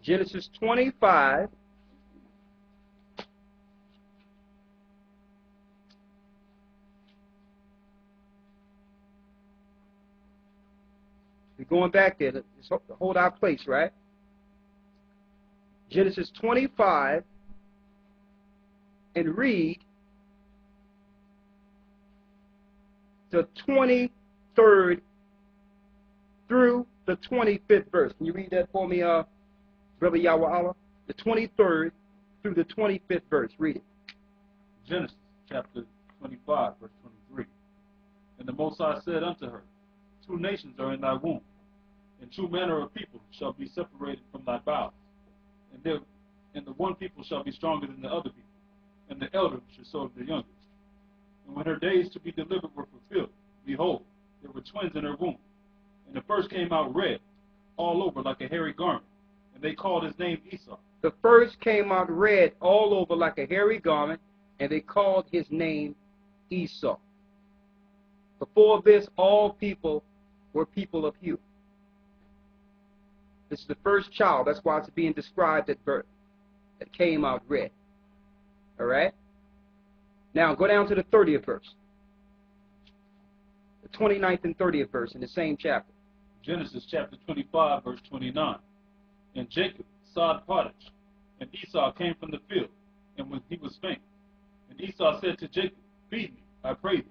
Genesis 25. We're going back there. Let's hold our place, right? Genesis 25, and read the 23rd through the 25th verse. Can you read that for me, Brother Yahweh? The 23rd through the 25th verse. Read it. Genesis chapter 25, verse 23. And the Most High said unto her, Two nations are in thy womb, and two manner of people shall be separated from thy bowels. And the one people shall be stronger than the other people, and the elder shall serve the youngest. And when her days to be delivered were fulfilled, behold, there were twins in her womb. And the first came out red, all over like a hairy garment, and they called his name Esau. The first came out red all over like a hairy garment, and they called his name Esau. Before this, all people were people of hue. This is the first child. That's why it's being described at birth. That came out red. All right? Now, go down to the 30th verse. The 29th and 30th verse in the same chapter. Genesis chapter 25, verse 29. And Jacob sowed pottage, and Esau came from the field, and he was faint. And Esau said to Jacob, Feed me, I pray thee,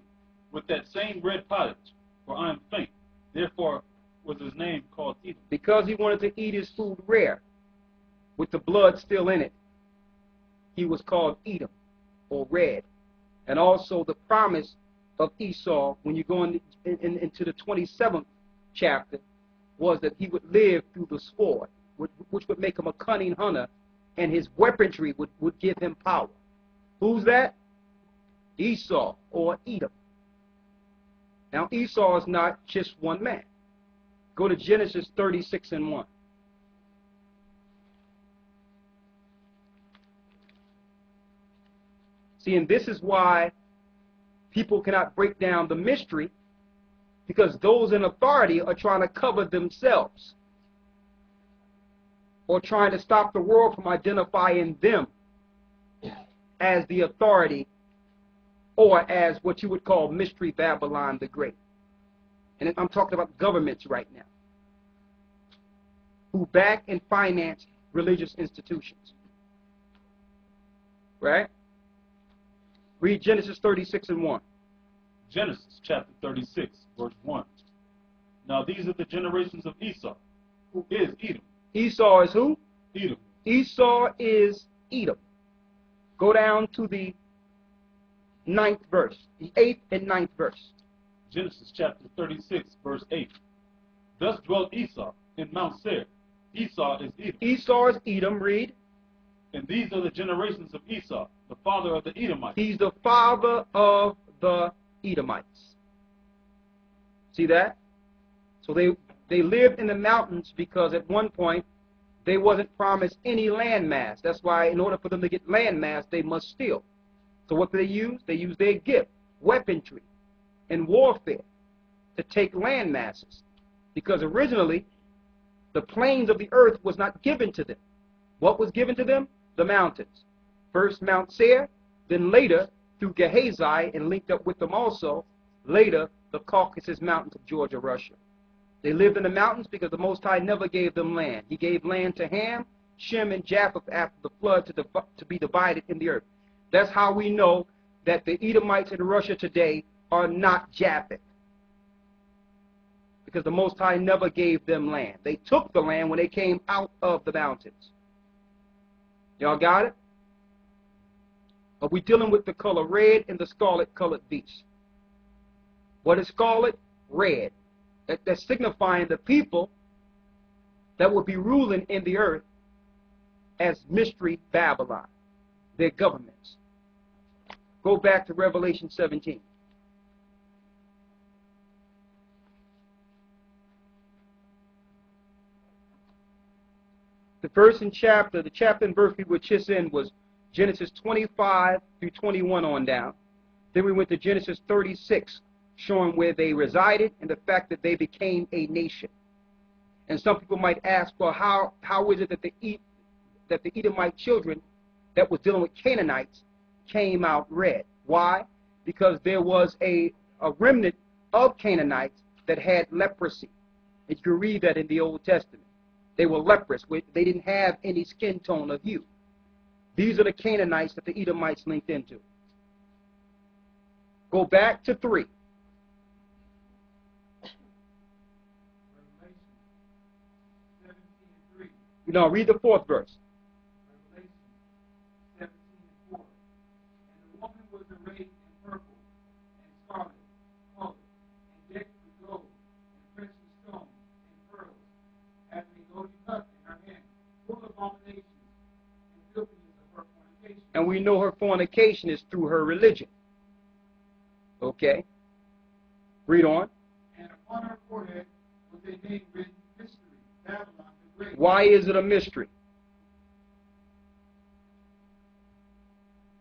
with that same red pottage, for I am faint. Therefore was his name called Edom. Because he wanted to eat his food rare, with the blood still in it, he was called Edom, or red. And also the promise of Esau, when you go into the 27th chapter, was that he would live through the sword, which would make him a cunning hunter, and his weaponry would give him power. Who's that? Esau, or Edom. Now, Esau is not just one man. Go to Genesis 36 and 1. See, and this is why people cannot break down the mystery, because those in authority are trying to cover themselves, or trying to stop the world from identifying them as the authority, or as what you would call Mystery Babylon the Great. And I'm talking about governments right now, who back and finance religious institutions. Right? Read Genesis 36 and 1. Genesis chapter 36, verse 1. Now these are the generations of Esau, who is Edom. Esau is who? Edom. Esau is Edom. Go down to the 9th verse, the 8th and 9th verse. Genesis chapter 36, verse 8. Thus dwelt Esau in Mount Seir. Esau is Edom. Esau is Edom, read. And these are the generations of Esau, the father of the Edomites. He's the father of the Edomites. See that? So they lived in the mountains because at one point they wasn't promised any land mass. That's why in order for them to get land mass, they must steal. So what do they use? They use their gift, weaponry, and warfare to take land masses. Because originally, the plains of the earth was not given to them. What was given to them? The mountains. First Mount Seir, then later, through Gehazi, and linked up with them also, later, the Caucasus Mountains of Georgia, Russia. They lived in the mountains because the Most High never gave them land. He gave land to Ham, Shem, and Japheth after the flood to be divided in the earth. That's how we know that the Edomites in Russia today are not Japheth, because the Most High never gave them land. They took the land when they came out of the mountains. Y'all got it? Are we dealing with the color red and the scarlet colored beast? What is scarlet? Red. That's signifying the people that will be ruling in the earth as Mystery Babylon, their governments. Go back to Revelation 17. The the chapter and verse we were just in was Genesis 25 through 21 on down. Then we went to Genesis 36, showing where they resided and the fact that they became a nation. And some people might ask, well, how is it that the Edomite children that was dealing with Canaanites came out red? Why? Because there was a remnant of Canaanites that had leprosy. And you can read that in the Old Testament. They were leprous. They didn't have any skin tone of hue. These are the Canaanites that the Edomites linked into. Go back to 3. No, read the 4th verse. Revelation 17:4. And the woman was arrayed in purple and scarlet color, and decked with gold and precious stones and pearls, having a golden cup in her hand, full of abominations and filthiness of her fornication. And we know her fornication is through her religion. Okay. Read on. And upon her forehead was a name written, Mystery, Babylon the Great. Why is it a mystery?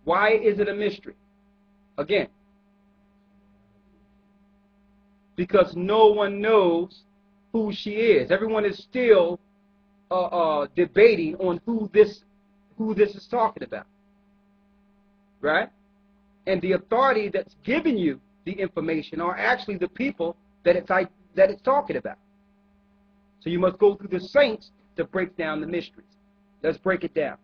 Why is it a mystery? Again, because no one knows who she is. Everyone is still debating on who this is talking about, right? And the authority that's giving you the information are actually the people that it's talking about. So you must go through the saints to break down the mysteries. Let's break it down.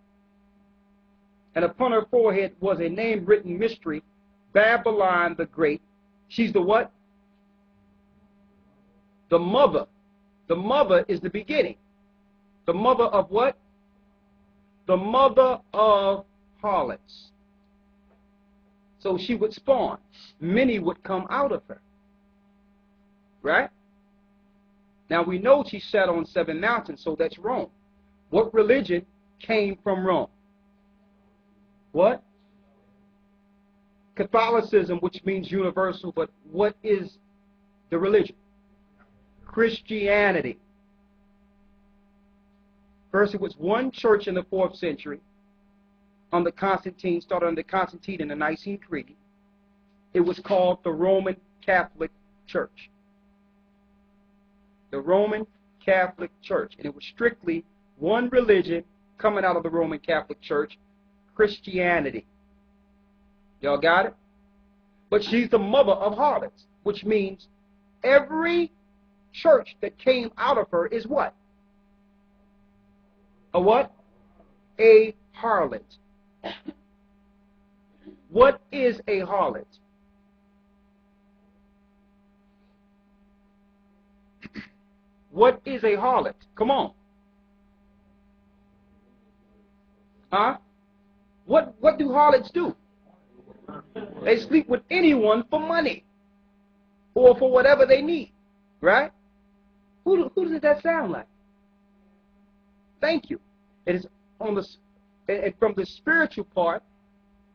And upon her forehead was a name written, Mystery, Babylon the Great. She's the what? The mother. The mother is the beginning. The mother of what? The mother of harlots. So she would spawn. Many would come out of her. Right? Now we know she sat on 7 mountains, so that's Rome. What religion came from Rome? What? Catholicism, which means universal, but what is the religion? Christianity. First, it was one church in the 4th century under Constantine, started under Constantine in the Nicene Treaty. It was called the Roman Catholic Church. The Roman Catholic Church. And it was strictly one religion coming out of the Roman Catholic Church, Christianity. Y'all got it? But she's the mother of harlots, which means every church that came out of her is what? A what? A harlot. What is a harlot? What is a harlot? Come on. Huh? What do harlots do? They sleep with anyone for money or for whatever they need. Right? Who does that sound like? Thank you. It is on the, and from the spiritual part,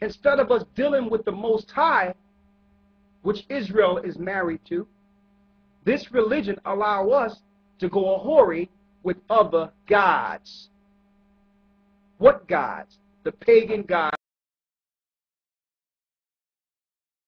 instead of us dealing with the Most High, which Israel is married to, this religion allow us to go a-whoring with other gods. What gods? The pagan gods.